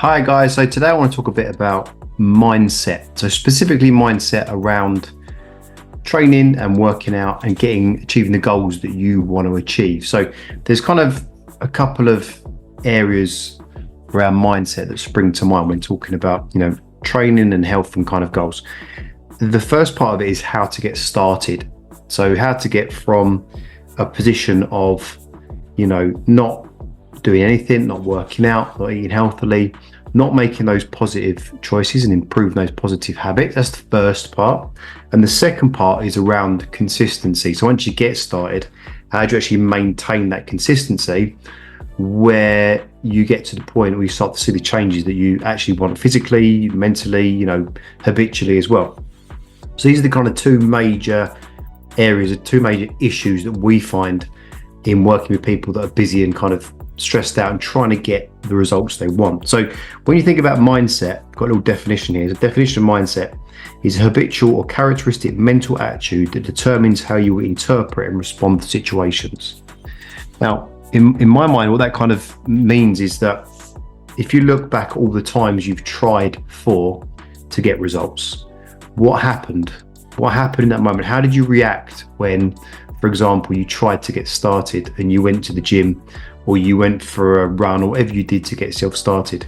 Hi guys, so today I want to talk a bit about mindset. So specifically mindset around training and working out and achieving the goals that you want to achieve. So there's kind of a couple of areas around mindset that spring to mind when talking about, training and health and kind of goals. The first part of it is how to get started. So how to get from a position of, not doing anything, not working out, not eating healthily, not making those positive choices and improving those positive habits. That's the first part. And the second part is around consistency. So once you get started, how do you actually maintain that consistency where you get to the point where you start to see the changes that you actually want physically, mentally, habitually as well. So these are the kind of two major areas, two major issues that we find in working with people that are busy and kind of stressed out and trying to get the results they want. So when you think about mindset, I've got a little definition here. The definition of mindset is a habitual or characteristic mental attitude that determines how you interpret and respond to situations. Now, in my mind, what that kind of means is that if you look back all the times you've tried to get results, what happened? What happened in that moment? How did you react when, for example, you tried to get started and you went to the gym or you went for a run or whatever you did to get yourself started,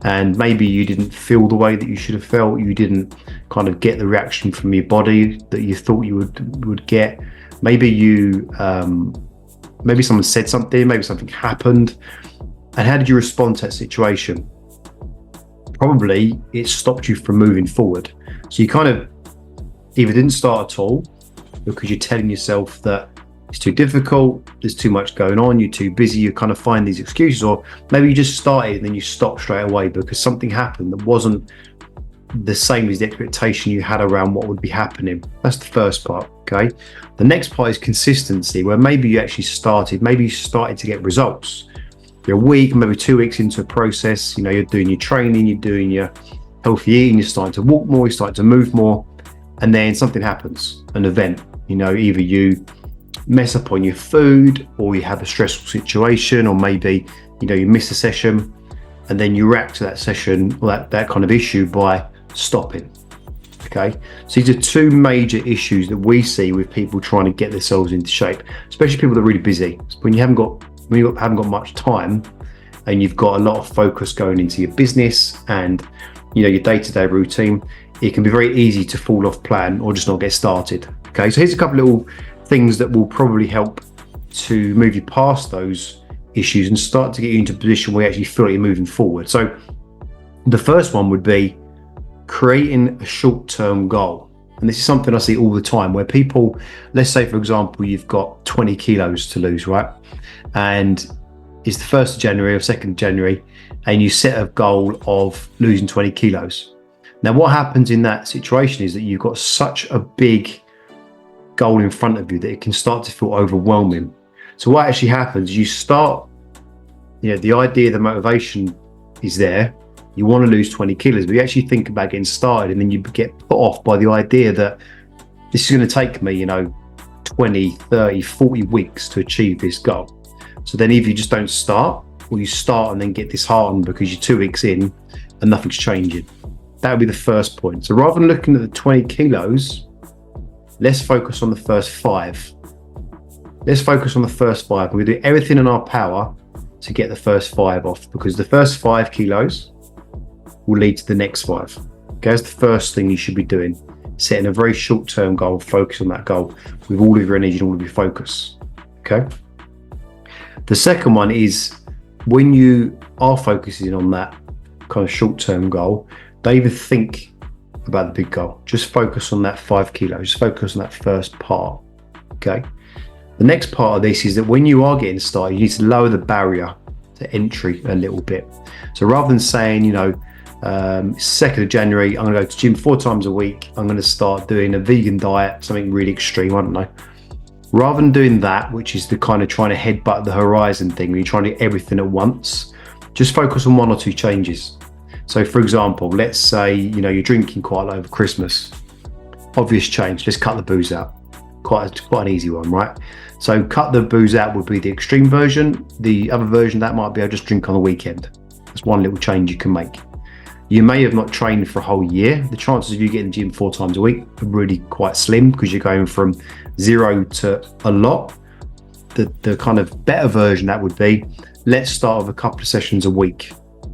and maybe you didn't feel the way that you should have felt, you didn't kind of get the reaction from your body that you thought you would get. Maybe maybe someone said something, maybe something happened, and how did you respond to that situation? Probably it stopped you from moving forward. So you kind of either didn't start at all because you're telling yourself that it's too difficult, there's too much going on, you're too busy, you kind of find these excuses, or maybe you just started and then you stopped straight away because something happened that wasn't the same as the expectation you had around what would be happening. That's the first part, okay? The next part is consistency, where maybe you started to get results. You're a week, maybe 2 weeks into a process, you're doing your training, you're doing your healthy eating, you're starting to walk more, you're starting to move more, and then something happens, an event, either you mess up on your food or you have a stressful situation, or maybe you miss a session and then you react to that session or that kind of issue by stopping. Okay, so these are two major issues that we see with people trying to get themselves into shape, especially people that are really busy. When you haven't got much time and you've got a lot of focus going into your business and your day-to-day routine, it can be very easy to fall off plan or just not get started. Okay, so here's a couple of little things that will probably help to move you past those issues and start to get you into a position where you actually feel like you're moving forward. So the first one would be creating a short-term goal. And this is something I see all the time where people, let's say for example, you've got 20 kilos to lose, right? And it's the 1st of January or 2nd of January, and you set a goal of losing 20 kilos. Now, what happens in that situation is that you've got such a big goal in front of you that it can start to feel overwhelming. So what actually happens, you start, the idea, the motivation is there. You want to lose 20 kilos, but you actually think about getting started and then you get put off by the idea that this is going to take me, 20, 30, 40 weeks to achieve this goal. So then either you just don't start, or you start and then get disheartened because you're 2 weeks in and nothing's changing. That would be the first point. So rather than looking at the 20 kilos, let's focus on the first 5. Let's focus on the first 5. We do everything in our power to get the first 5 off, because the first 5 kilos will lead to the next 5. Okay, that's the first thing you should be doing. Setting a very short-term goal, focus on that goal with all of your energy and all of your focus. Okay. The second one is when you are focusing on that kind of short-term goal, don't even think about the big goal. Just focus on that 5 kilos. Just focus on that first part. Okay. The next part of this is that when you are getting started, you need to lower the barrier to entry a little bit. So rather than saying, 2nd of January, I'm going to go to the gym 4 times a week. I'm going to start doing a vegan diet, something really extreme. I don't know. Rather than doing that, which is the kind of trying to headbutt the horizon thing, where you're trying to do everything at once, just focus on 1 or 2 changes. So for example, let's say, you're drinking quite a lot over Christmas. Obvious change, just cut the booze out. Quite an easy one, right? So cut the booze out would be the extreme version. The other version, that might be I'll just drink on the weekend. That's one little change you can make. You may have not trained for a whole year. The chances of you getting to the gym 4 times a week are really quite slim because you're going from 0 to a lot. The kind of better version that would be, let's start with a couple of sessions a week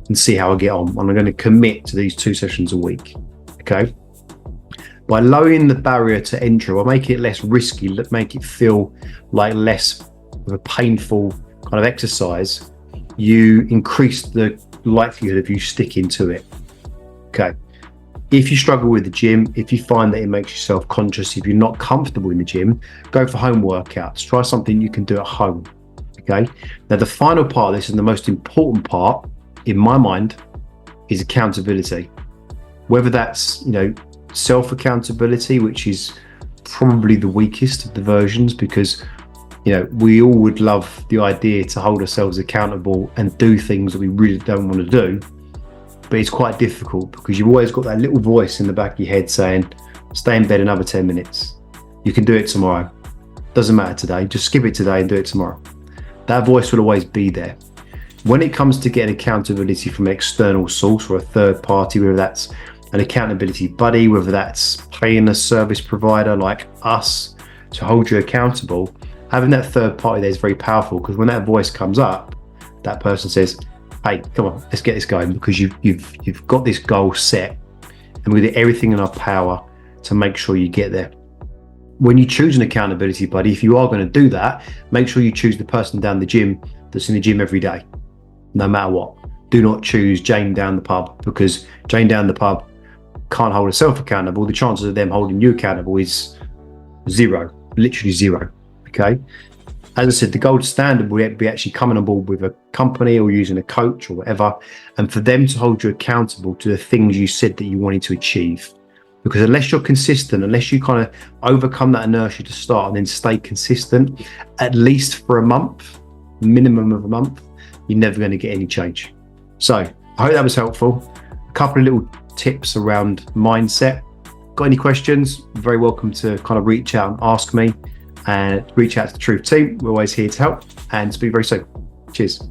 and see how I get on. And I'm going to commit to these 2 sessions a week. Okay. By lowering the barrier to entry, or make it less risky, make it feel like less of a painful kind of exercise, you increase the likelihood of you sticking to it. Okay. If you struggle with the gym, if you find that it makes you self-conscious, if you're not comfortable in the gym, go for home workouts. Try something you can do at home. Okay. Now, the final part of this, and the most important part in my mind, is accountability. Whether that's, self-accountability, which is probably the weakest of the versions, because we all would love the idea to hold ourselves accountable and do things that we really don't want to do, but it's quite difficult because you've always got that little voice in the back of your head saying, stay in bed another 10 minutes, you can do it tomorrow, doesn't matter today, just skip it today and do it tomorrow. That voice will always be there. When it comes to getting accountability from an external source or a third party, whether that's an accountability buddy, whether that's paying a service provider like us to hold you accountable, having that third party there is very powerful, because when that voice comes up, that person says, hey, come on, let's get this going, because you've got this goal set and we do everything in our power to make sure you get there. When you choose an accountability buddy, if you are going to do that, make sure you choose the person down the gym that's in the gym every day, no matter what. Do not choose Jane down the pub, because Jane down the pub can't hold herself accountable. The chances of them holding you accountable is 0, literally 0. Okay. As I said, the gold standard would be actually coming on board with a company or using a coach or whatever, and for them to hold you accountable to the things you said that you wanted to achieve. Because unless you're consistent, unless you kind of overcome that inertia to start and then stay consistent, at least for a month, minimum of a month, you're never going to get any change. So I hope that was helpful. A couple of little tips around mindset. Got any questions? Very welcome to kind of reach out and ask me, and reach out to the Truth team. We're always here to help, and speak very soon. Cheers.